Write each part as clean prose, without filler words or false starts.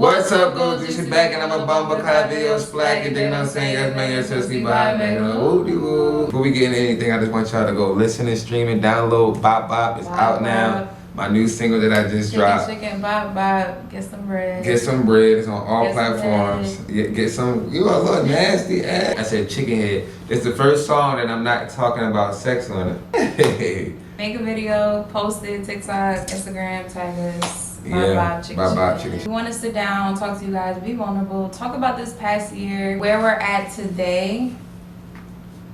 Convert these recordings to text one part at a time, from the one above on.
What's up, GOLDJUICE back, and I'm a bumper clap video splack. You know what I'm saying? Yes, man, you're so sleep behind, man. Before we get into anything, I just want y'all to go listen and stream and download Bop Bop. It's out now. My new single that I just dropped. Chicken, Bop Bop, get some bread. Get some bread. It's on all platforms. Get some. You a little nasty ass. I said chicken head. It's the first song that I'm not talking about sex on it. Make a video, post it, TikTok, Instagram, tag us. Bop chicken. We want to sit down, talk to you guys, be vulnerable, talk about this past year, where we're at today,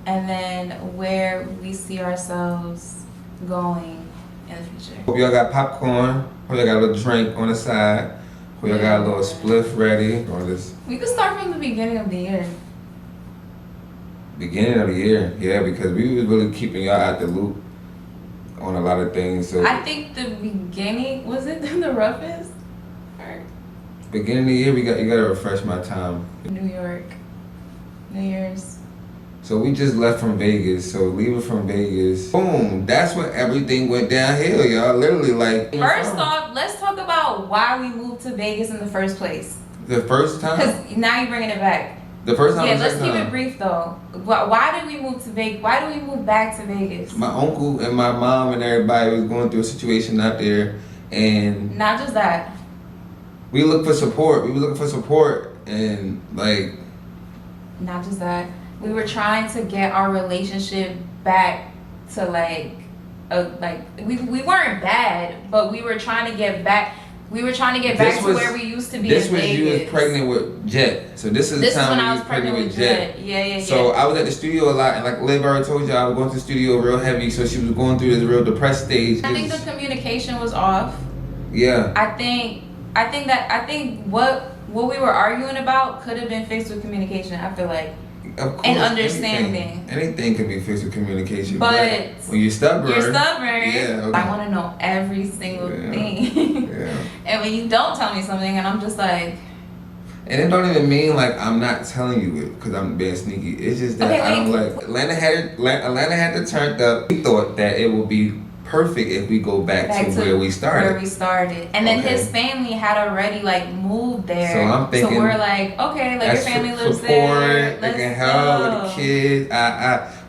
and then where we see ourselves going in the future. Hope y'all got popcorn. Hope y'all got a little drink on the side. Hope y'all got a little spliff ready. We could start from the beginning of the year. Beginning of the year, yeah, because we was really keeping y'all out the loop on a lot of things. So I think the beginning, was it the roughest? Or beginning of the year, you gotta refresh my time. New York, New Year's. So we just left from Vegas. So leaving from Vegas, boom, that's when everything went downhill, y'all. Literally, like. First off, let's talk about why we moved to Vegas in the first place. The first time? Because now you're bringing it back. The first time? Yeah, let's keep it brief though. Why did we move to Vegas? Why did we move back to Vegas? My uncle and my mom and everybody was going through a situation out there, and not just that. We looked for support. We were looking for support, and like. Not just that. We were trying to get our relationship back to we weren't bad, but we were trying to get back. We were trying to get back to where we used to be. This was you was pregnant with Jet, so this is the time when I was pregnant with Jet. Yeah. So I was at the studio a lot, and like Liv already told you, I was going to the studio real heavy. So she was going through this real depressed stage. I think the communication was off. Yeah. I think what we were arguing about could have been fixed with communication. I feel like. Of course, and understanding. Anything can be fixed with communication. But when you're stubborn. Yeah. Okay. I want to know every single thing. Yeah. And when you don't tell me something, and I'm just like. And it don't even mean like I'm not telling you it because I'm being sneaky. It's just that I don't like. Atlanta had it turned up. We thought that it would be perfect if we go back to where we started. And then his family had already like moved there. So I'm thinking. So we're like, okay, like your family lives there. They can help with the kids.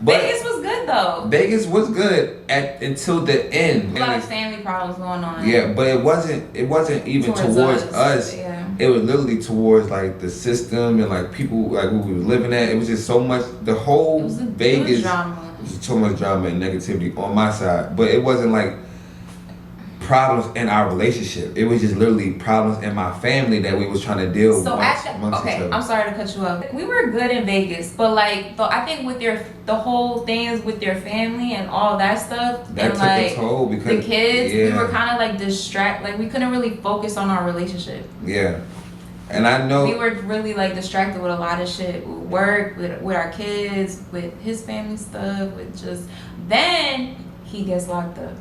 But Vegas was good though. Vegas was good until the end. A lot of family problems going on. Yeah, but it wasn't even towards us. Yeah. It was literally towards like the system and like people like who we were living at. It was just so much. The whole Vegas. There's so much drama and negativity on my side, but it wasn't like problems in our relationship. It was just literally problems in my family that we was trying to deal with. Okay, I'm sorry to cut you off. We were good in Vegas, but like, I think with the whole things with your family and all that stuff, that took a toll because the kids, we were kind of like like we couldn't really focus on our relationship. Yeah. And I know we were really like distracted with a lot of shit, with work, with our kids, with his family stuff, with just. Then he gets locked up.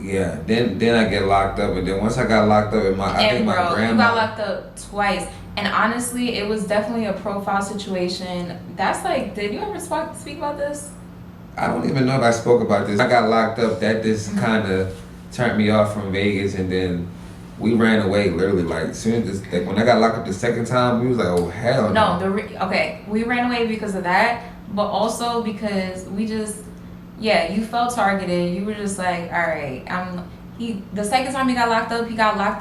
Yeah, then I get locked up, and then once I got locked up, I think my grandma. You got locked up twice, and honestly, it was definitely a profile situation. That's like, did you ever speak about this? I don't even know if I spoke about this. I got locked up. That just kind of turned me off from Vegas, and then. We ran away literally like soon as when I got locked up the second time, we was like, oh hell no. We ran away because of that, but also because we just, you felt targeted. You were just like, all right, the second time he got locked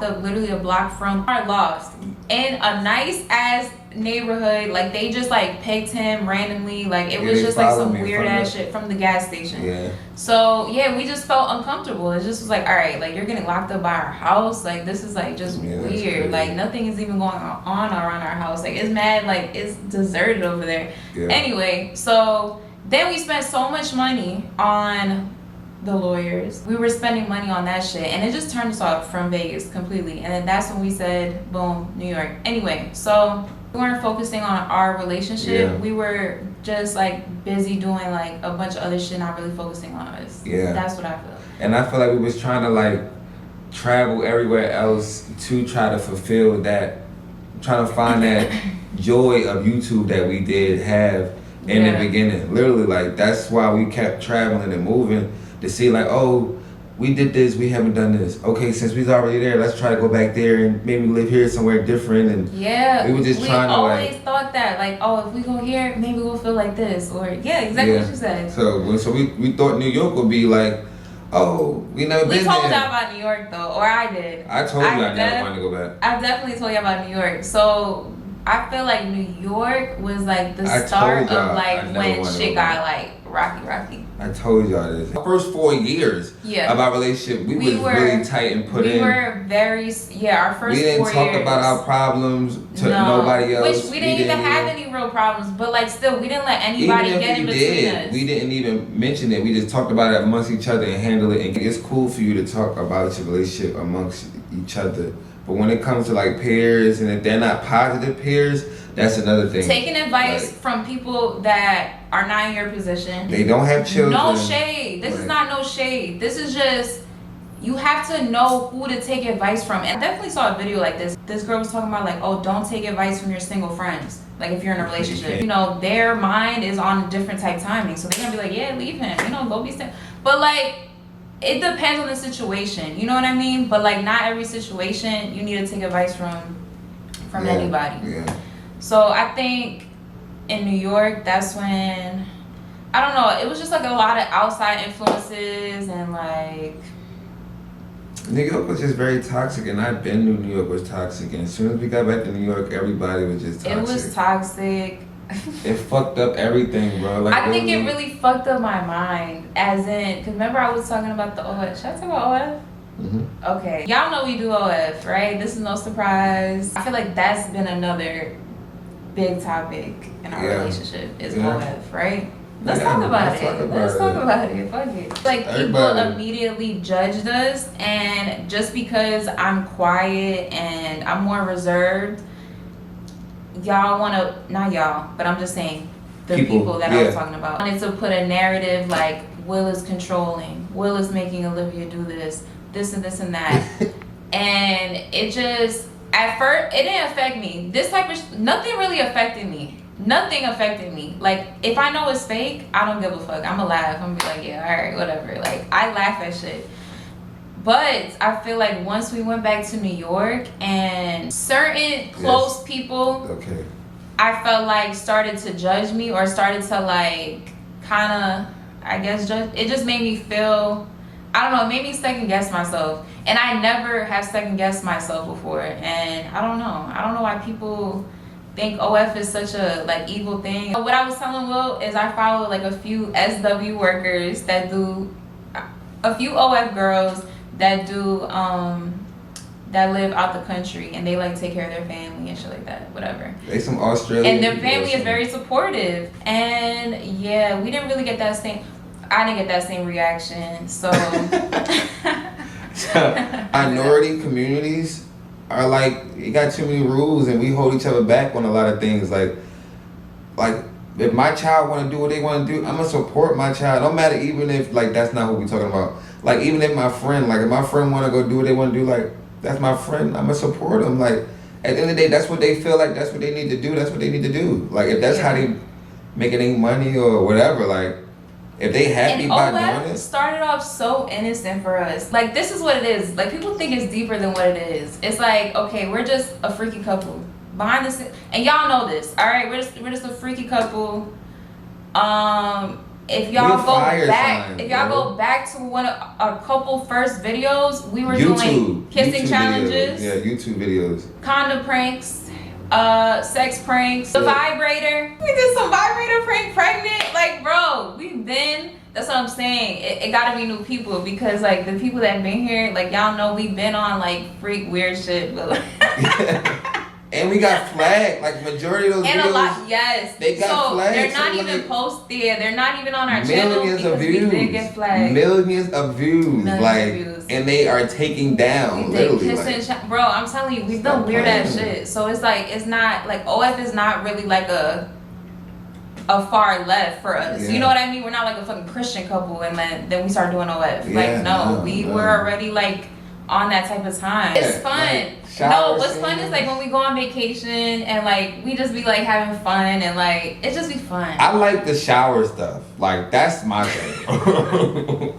up literally a block from our loft in a nice ass neighborhood. Like they just like picked him randomly. Like it was just like some weird ass shit from the gas station. Yeah. So we just felt uncomfortable. It just was like, all right, like you're getting locked up by our house. Like this is like just weird. Like nothing is even going on around our house. Like it's mad. Like it's deserted over there. Yeah. Anyway, so then we spent so much money on the lawyers. We were spending money on that shit, and it just turned us off from Vegas completely. And then that's when we said, boom, New York. Anyway, so. We weren't focusing on our relationship. Yeah. We were just like busy doing like a bunch of other shit, not really focusing on us. Yeah. That's what I feel. And I feel like we was trying to like travel everywhere else to try to fulfill that, trying to find that joy of YouTube that we did have in the beginning. Literally, like that's why we kept traveling and moving to see like, oh, we did this, we haven't done this. Okay, since we's already there, let's try to go back there and maybe live here somewhere different. And yeah, we were just trying to like. We always thought that, like, oh, if we go here, maybe we'll feel like this, or yeah, exactly what you said. So we thought New York would be like, oh, we never been there. We told y'all about New York though, or I did. I told you I never wanted to go back. I definitely told you about New York. So I feel like New York was like the start of like when shit got like rocky. I told y'all this. The first 4 years of our relationship, we was really tight and put in. We were very, our first 4 years. We didn't talk about our problems to nobody else. Which we didn't even have any real problems, but like still, we didn't let anybody get in between us. We didn't even mention it. We just talked about it amongst each other and handle it. And it's cool for you to talk about your relationship amongst each other. But when it comes to like peers, and if they're not positive peers, that's another thing. Taking advice from people that are not in your position. They don't have children. No shade. This is not no shade. This is just, you have to know who to take advice from. And I definitely saw a video like this. This girl was talking about like, oh, don't take advice from your single friends. Like if you're in a relationship. You know, their mind is on a different type timing. So they're going to be like, yeah, leave him. You know, go be still. But like, it depends on the situation. You know what I mean? But like, not every situation you need to take advice from anybody. Yeah. So I think in New York, that's when, I don't know, it was just like a lot of outside influences and like. New York was just very toxic, and I've been to New York was toxic. And as soon as we got back to New York, everybody was just toxic. It was toxic. It fucked up everything, bro. Like, I think it really fucked up my mind, as in, because remember I was talking about the OF. Should I talk about OF? Mm-hmm. Okay. Y'all know we do OF, right? This is no surprise. I feel like that's been another big topic in our relationship is OF, right? Let's talk about it. Let's talk about it. Fuck it. Like people immediately judged us, and just because I'm quiet and I'm more reserved, y'all want to, not y'all, but I'm just saying the people that I was talking about wanted to put a narrative like Will is controlling, Will is making Olivia do this and this and that. And it just, at first, it didn't affect me. This type of nothing really affected me. Nothing affected me. Like, if I know it's fake, I don't give a fuck. I'ma laugh. I'm gonna be like, yeah, alright, whatever. Like, I laugh at shit. But I feel like once we went back to New York and certain close people, I felt like started to judge me or started to like kind of, I guess, judge. It just made me feel, I don't know, it made me second guess myself. And I never have second guessed myself before. And I don't know why people think OF is such a like evil thing. What I was telling Will is I follow like a few SW workers that do, a few OF girls that do that live out the country, and they like take care of their family and shit like that, whatever. They some Australian, and their family is very supportive. And yeah, we didn't really get that same, I didn't get that same reaction. So minority communities are like, you got too many rules, and we hold each other back on a lot of things. Like if my child want to do what they want to do, I'm gonna support my child. No matter, even if like that's not what we talking about. Like even if my friend want to go do what they want to do, like that's my friend, I'm gonna support them. Like at the end of the day, that's what they feel like, that's what they need to do. That's what they need to do. Like if that's how they making any money or whatever, like if they happy by doing it. Started off so innocent for us. Like this is what it is. Like people think it's deeper than what it is. It's like, okay, we're just a freaky couple behind the scenes, and y'all know this. All right, we're just a freaky couple. If y'all go back to a couple first videos, we were doing kissing challenges. Videos. Yeah, YouTube videos. Condom pranks, sex pranks, the vibrator. We did some vibrator prank pregnant. Like, bro, we've been, that's what I'm saying. It gotta be new people, because like the people that been here, like y'all know we've been on like freak weird shit, but and we got flagged, like majority of those and videos. A lot, yes. They got flagged. They're not even posted. They're not even on our channel because of views. We did get flagged. Millions of views, and they are taking down literally. Bro, I'm telling you, we've done weird ass shit. So it's like, it's not like OF is not really like a far left for us. Yeah. You know what I mean? We're not like a fucking Christian couple, and then we start doing OF. Yeah, like we were already like on that type of time. It's fun. What's fun is like when we go on vacation and like we just be like having fun, and like it just be fun. I like the shower stuff. Like that's my thing.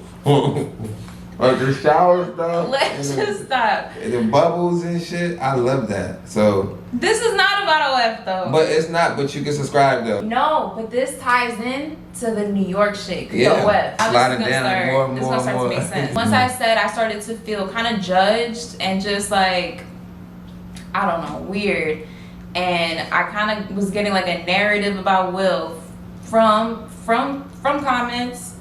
Like the shower stuff. Let's just stop. And the bubbles and shit. I love that. So this is not about OF though. But it's not. But you can subscribe though. No, but this ties in to the New York shit. Yeah. The OF. Sliding down more and This is more gonna start and to more. make sense. Once I said, I started to feel kind of judged and just like, I don't know, weird. And I kind of was getting like a narrative about Will from comments,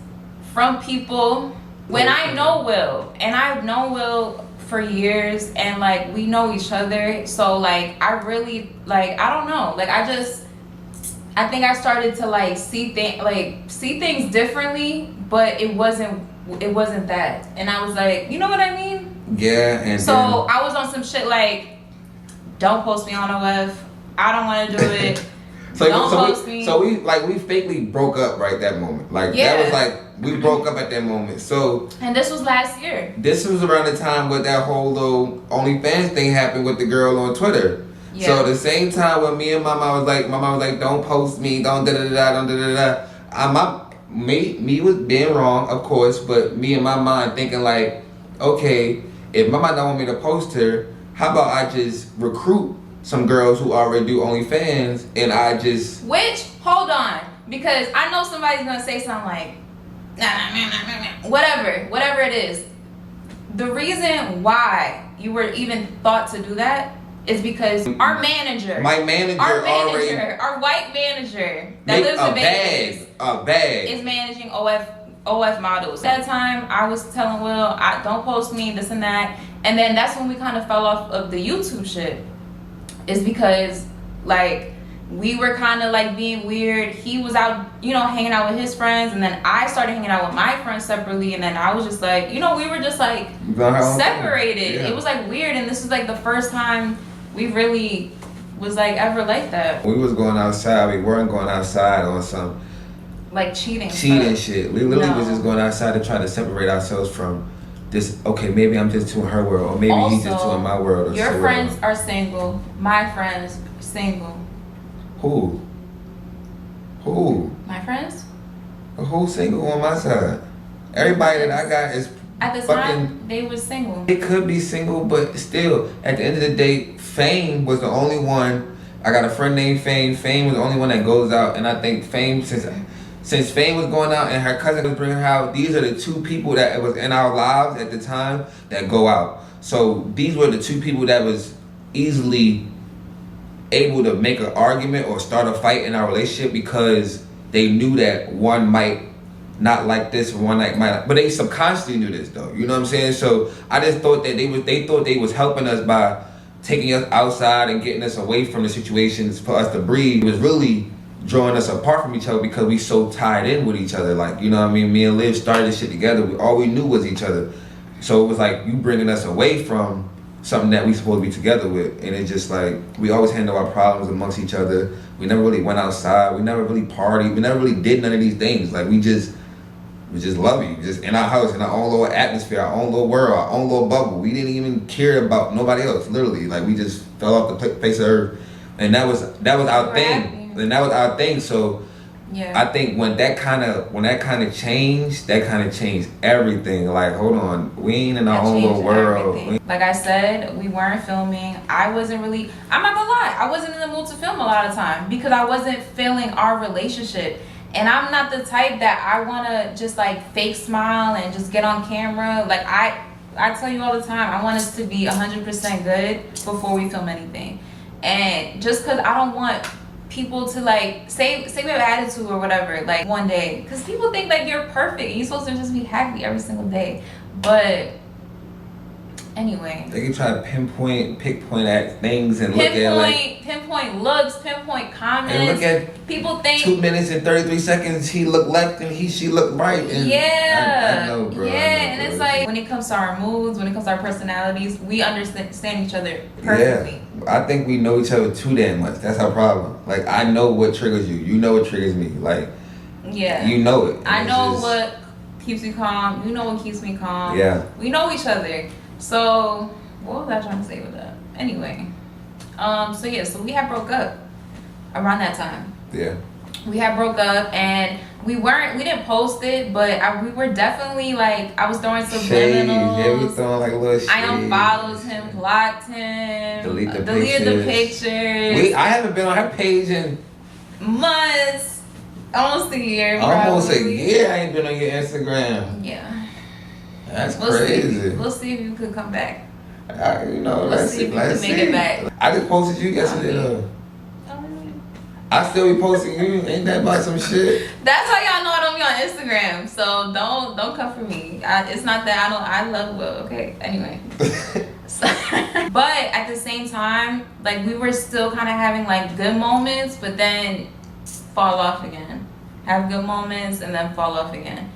from people. When I know Will, and I've known Will for years, and like we know each other, so like I really like, I don't know, like I think I started to like see things differently, but it wasn't that, and I was like, you know what I mean? Yeah. And so I was on some shit like, don't post me on OF. I don't want to do it. Don't post me. So we fakely broke up right that moment. Like that was like we broke up at that moment. So and this was last year. This was around the time with that whole little OnlyFans thing happened with the girl on Twitter. Yeah. So at the same time when me and my mom was like, don't post me, don't da da da, don't da da da. Me was being wrong, of course, but me in my mind thinking like, okay, if my mom don't want me to post her, how about I just recruit some girls who already do OnlyFans and I just... hold on, because I know somebody's gonna say something like, whatever it is. The reason why you were even thought to do that is because our manager, our white manager that lives in Vegas, is managing OF models. At that time, I was telling Will, don't post me, this and that. And then that's when we kind of fell off of the YouTube shit. Is because like we were kind of like being weird. He was out, hanging out with his friends, and then I started hanging out with my friends separately, and then I was just like, we were just like separated. Yeah. It was like weird, and this was like the first time we really was like ever like that. We was going outside. We weren't going outside on some like cheating shit. We literally was just going outside to try to separate ourselves from this. Okay, maybe I'm just too in her world, or maybe he's just too in my world. Or your friends are single. My friends single. Who? My friends. Who's single on my side? Everybody that I got is at the time they was single. They could be single, but still, at the end of the day, Fame was the only one. I got a friend named Fame. Fame was the only one that goes out, and I think Fame since Fame was going out and her cousin was bringing her out, these are the two people that was in our lives at the time that go out. So these were the two people that was easily able to make an argument or start a fight in our relationship because they knew that one might not like this, one might, but they subconsciously knew this though. You know what I'm saying? So I just thought that they thought they was helping us by taking us outside and getting us away from the situations for us to breathe. It was really drawing us apart from each other because we so tied in with each other. Like, you know what I mean? Me and Liv started this shit together. All we knew was each other. So it was like you bringing us away from something that we supposed to be together with. And it's just like, we always handle our problems amongst each other. We never really went outside. We never really partied. We never really did none of these things. Like we just love you. Just in our house, in our own little atmosphere, our own little world, our own little bubble. We didn't even care about nobody else, literally. Like we just fell off the face of earth. And that was our thing. And that was our thing. So yeah. I think when that kind of changed, that kind of changed everything. Like, hold on, we ain't in our own little world. Like I said, we weren't filming. I'm not gonna lie, I wasn't in the mood to film a lot of time because I wasn't feeling our relationship. And I'm not the type that I wanna just like fake smile and just get on camera. Like I tell you all the time, I want us to be 100% good before we film anything. And just cause I don't want people to like say we have attitude or whatever like one day, because people think like you're perfect and you're supposed to just be happy every single day. But anyway, they can try to pickpoint at things and pinpoint looks, pinpoint comments, and look at people think 2 minutes and 33 seconds he looked left and she looked right. And I know, bro. And it's like when it comes to our moods, when it comes to our personalities, we understand each other perfectly. Yeah. I think we know each other too damn much. That's our problem. Like I know what triggers you. You know what triggers me. Like yeah, you know it. I know what keeps me calm. You know what keeps me calm. Yeah. We know each other. So what was I trying to say with that? Anyway, so we had broke up around that time. Yeah. we had broke up, and we didn't post it, but we were definitely like, I was throwing subliminals. Yeah, we throwing like a little shade. I unfollowed him, blocked him, deleted the pictures. I haven't been on her page in months, almost a year. Almost a year I ain't been on your Instagram. Yeah. That's crazy. We'll see if you could come back. Let's see. Let's see if you can make it back. I just posted you yesterday though. I still be posting you. Ain't that about some shit? That's how y'all know I don't be on Instagram. So don't come for me. It's not that I love Will. Okay. Anyway. But at the same time, like, we were still kind of having like good moments, but then fall off again. Have good moments and then fall off again.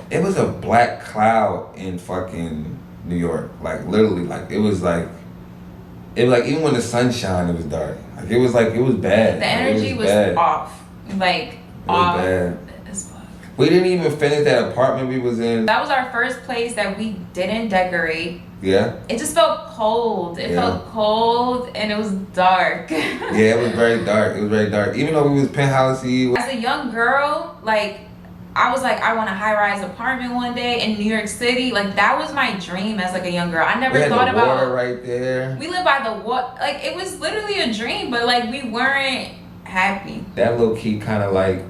It was a black cloud in fucking New York. Like, literally, like, it was like even when the sun shined, it was dark. Like, it was bad. The energy was off. Like, off as fuck. We didn't even finish that apartment we was in. That was our first place that we didn't decorate. Yeah. It just felt cold. It felt cold and it was dark. Yeah, it was very dark. Even though we was penthousey. As a young girl, like, I was like, I want a high-rise apartment one day in New York City. Like, that was my dream as like a young girl. I never thought about water right there. We live by the water. Like, it was literally a dream, but like, we weren't happy. That low key kind of like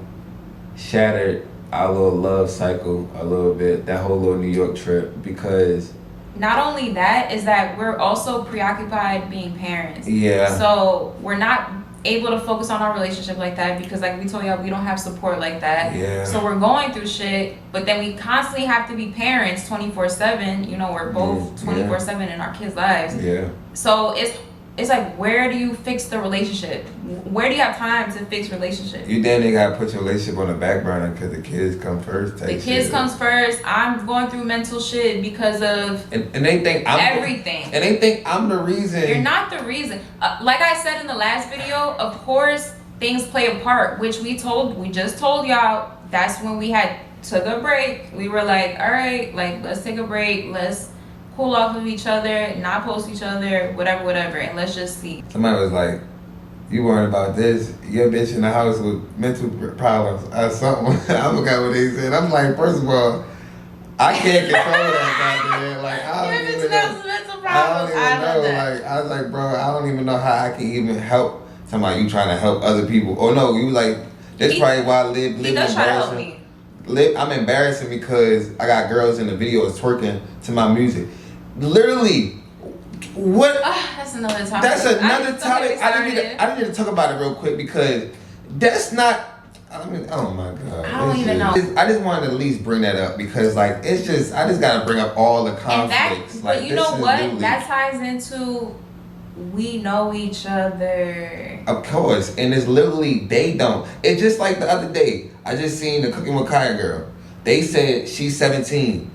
shattered our little love cycle a little bit. That whole little New York trip, because not only that, is that we're also preoccupied being parents. Yeah. So we're not able to focus on our relationship like that, because like we told y'all, we don't have support like that. Yeah. So we're going through shit, but then we constantly have to be parents 24/7. You know, we're both 24/7 in our kids' lives. Yeah. So it's like, where do you fix the relationship? Where do you have time to fix relationships? You then they gotta put your relationship on the back burner because the kids come first. The kids comes first. I'm going through mental shit because of and they think I'm everything. And they think I'm the reason. You're not the reason. Like I said in the last video, of course things play a part, which we just told y'all. That's when we took a break. We were like, all right, like, let's take a break. Let's cool off of each other, not post each other, whatever, and let's just see. Somebody was like, you worried about this? Your bitch in the house with mental problems or something. I forgot what they said. I'm like, first of all, I can't control that goddamn. Like, I don't even know. Like, I was like, bro, I don't even know how I can even help. Somebody, you trying to help other people? Oh no, you like, that's probably why I live. He does try to help me. I'm embarrassing because I got girls in the videos twerking to my music. Literally, what? That's another topic. That's another topic. I need to talk about it real quick because that's not. I mean, oh my god. I don't even know. I just wanted to at least bring that up because, like, it's just I just gotta bring up all the conflicts. But you know what? That ties into we know each other. Of course, and it's literally they don't. It's just like the other day. I just seen the Cooking with Kaya girl. They said she's 17.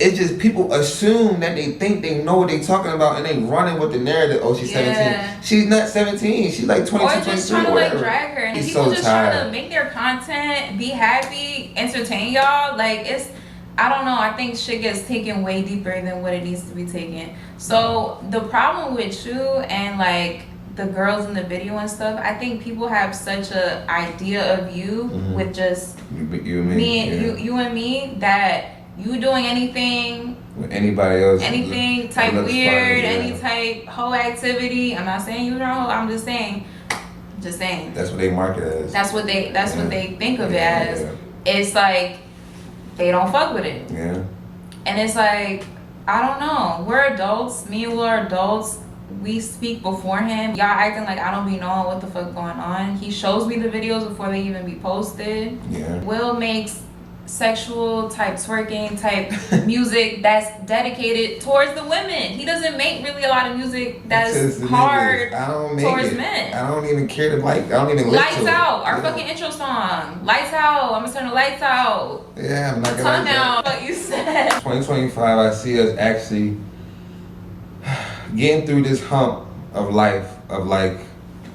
It's just people assume that they think they know what they talking about and they running with the narrative. Oh, she's 17. She's not 17. She's like 22, or just trying to like drag her. And people just trying to make their content, be happy, entertain y'all. Like, it's, I don't know. I think shit gets taken way deeper than what it needs to be taken. So the problem with you and like the girls in the video and stuff, I think people have such a idea of you with just you and me, you and me, that you doing anything with anybody else, anything type weird, any type whole activity. I'm not saying you're a hoe. I'm just saying. That's what they market as. That's what they think of it as. Yeah. It's like they don't fuck with it. Yeah. And it's like, I don't know. We're adults. Me and Will are adults. We speak beforehand. Y'all acting like I don't be knowing what the fuck going on. He shows me the videos before they even be posted. Yeah. Will makes sexual type twerking type music that's dedicated towards the women. He doesn't make really a lot of music that's hard towards men. I don't even care to like. I don't even listen Lights Out, our fucking intro song. Lights Out. I'm gonna turn the lights out. Yeah, I'm not gonna like that. What you said. 2025, I see us actually getting through this hump of life, of like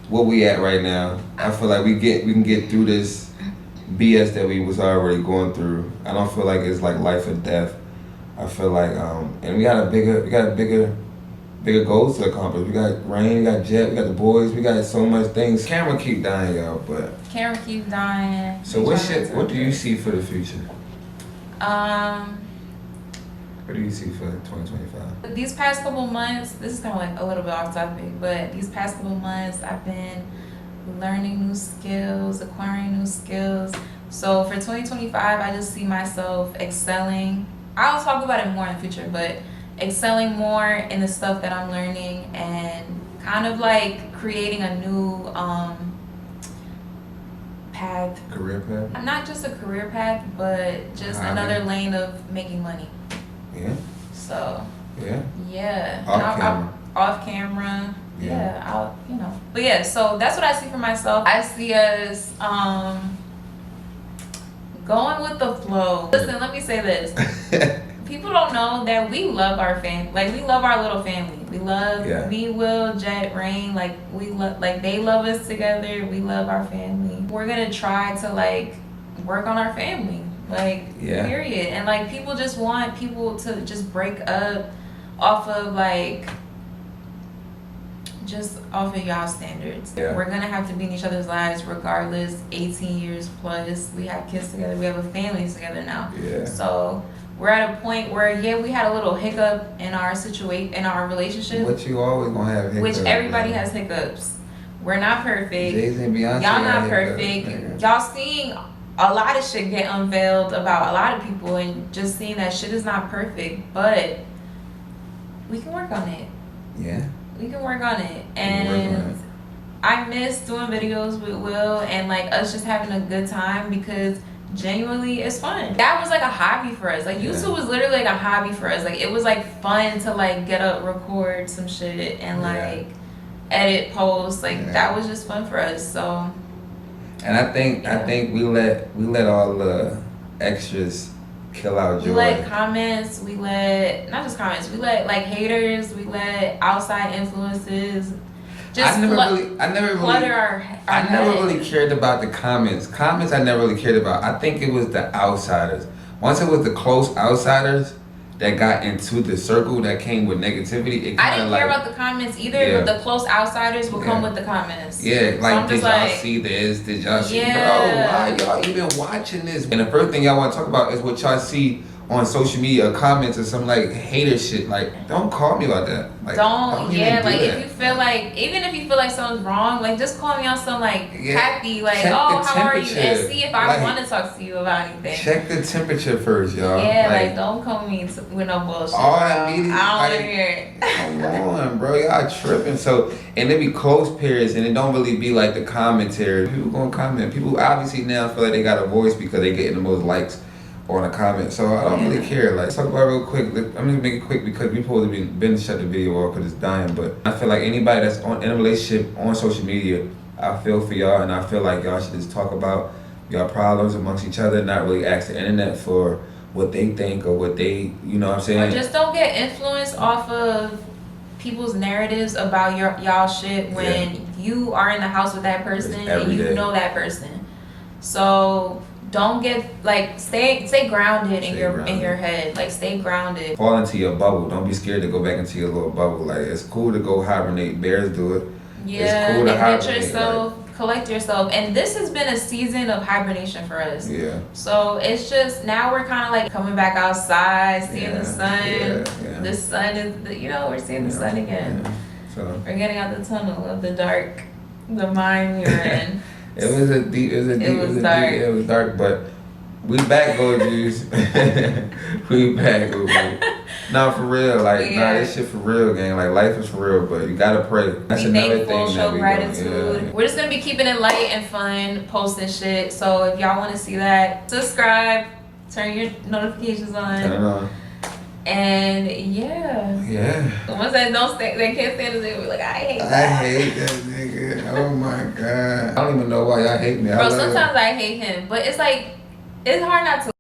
where we at right now. I feel like we can get through this BS that we was already going through. I don't feel like it's like life or death. I feel like and we got a bigger bigger goals to accomplish. We got Rain, we got Jet, we got the boys, we got so much things. Camera keep dying, y'all, but camera keep dying. So what do you see for the future? What do you see for 2025? These past couple months, this is kind of like a little bit off topic, but these past couple months I've been learning new skills, acquiring new skills. So for 2025, I just see myself excelling. I'll talk about it more in the future, but excelling more in the stuff that I'm learning and kind of like creating a new path. Career path? Not just a career path, but just another lane of making money. Yeah. So. Yeah. Yeah. Off camera. Off camera. Yeah. I'll, But yeah, so that's what I see for myself. I see us going with the flow. Listen, let me say this. People don't know that we love our family. Like, we love our little family. We love me, Will, Jet, Rain. Like, we love, like, they love us together. We love our family. We're gonna try to like work on our family. Like, period. And like, people just want people to just break up off of like, just off of y'all standards. We're gonna have to be in each other's lives regardless. 18 years plus, we have kids together, we have a family together now. So we're at a point where we had a little hiccup in our in our relationship. But you always gonna have hiccups. Which everybody has hiccups. We're not perfect. Jay-Z and Beyonce y'all not perfect. Y'all seeing a lot of shit get unveiled about a lot of people, and just seeing that shit is not perfect, but we can work on it. Yeah. We can work on it. And I miss doing videos with Will and like us just having a good time, because genuinely it's fun. That was like a hobby for us. Like, YouTube was literally like a hobby for us. Like, it was like fun to like get up, record some shit and like edit, post. Like that was just fun for us. So. And I think we let all the extras kill our joy. We let comments, we let not just comments, we let like haters, we let outside influences. Just I never really cared about the comments. Comments I never really cared about. I think it was the outsiders. Once it was the close outsiders that got into the circle that came with negativity, I didn't care about the comments either, but the close outsiders will come with the comments. Yeah, like, did y'all see this? Did y'all see, bro, why y'all even watching this? And the first thing y'all want to talk about is what y'all see on social media, comments or some like hater shit. Like, don't call me about that. Like, don't if you feel like, even if you feel like something's wrong, like just call me on some like happy, like, oh, how are you? And see if I want to talk to you about anything. Check the temperature first, y'all. Yeah, like don't call me with no bullshit. I don't want to hear it. Come on, bro, y'all tripping. So, and it be close periods, and it don't really be like the commentary. People gonna comment. People obviously now feel like they got a voice because they getting the most likes on a comment, so I don't really care. Like, talk about it real quick. I'm gonna make it quick because we supposed to been shut the video off because it's dying. But I feel like anybody that's in a relationship on social media, I feel for y'all, and I feel like y'all should just talk about y'all problems amongst each other, not really ask the internet for what they think or what they, you know what I'm saying? Or just don't get influenced off of people's narratives about y'all shit when you are in the house with that person and you know that person. So don't get like stay grounded in your head. Like, stay grounded. Fall into your bubble. Don't be scared to go back into your little bubble. Like, it's cool to go hibernate. Bears do it. Yeah, it's cool to hibernate. Yourself, collect yourself. And this has been a season of hibernation for us. Yeah. So it's just now we're kind of like coming back outside, seeing the sun. Yeah. The sun is, we're seeing the sun again. Yeah. So we're getting out the tunnel of the dark, the mind we were in. It was dark, but we back, GOLDJUICE. We back, No, for real, like, this shit for real, gang. Like, life is for real, but you gotta pray. That's another thing. Show gratitude. Yeah. We're just gonna be keeping it light and fun, posting shit. So if y'all want to see that, subscribe, turn your notifications on. Turn it on. And the ones that they can't stand it, they're like, I hate that nigga. Oh my god. I don't even know why y'all hate me. Bro, sometimes I hate him, but it's like, it's hard not to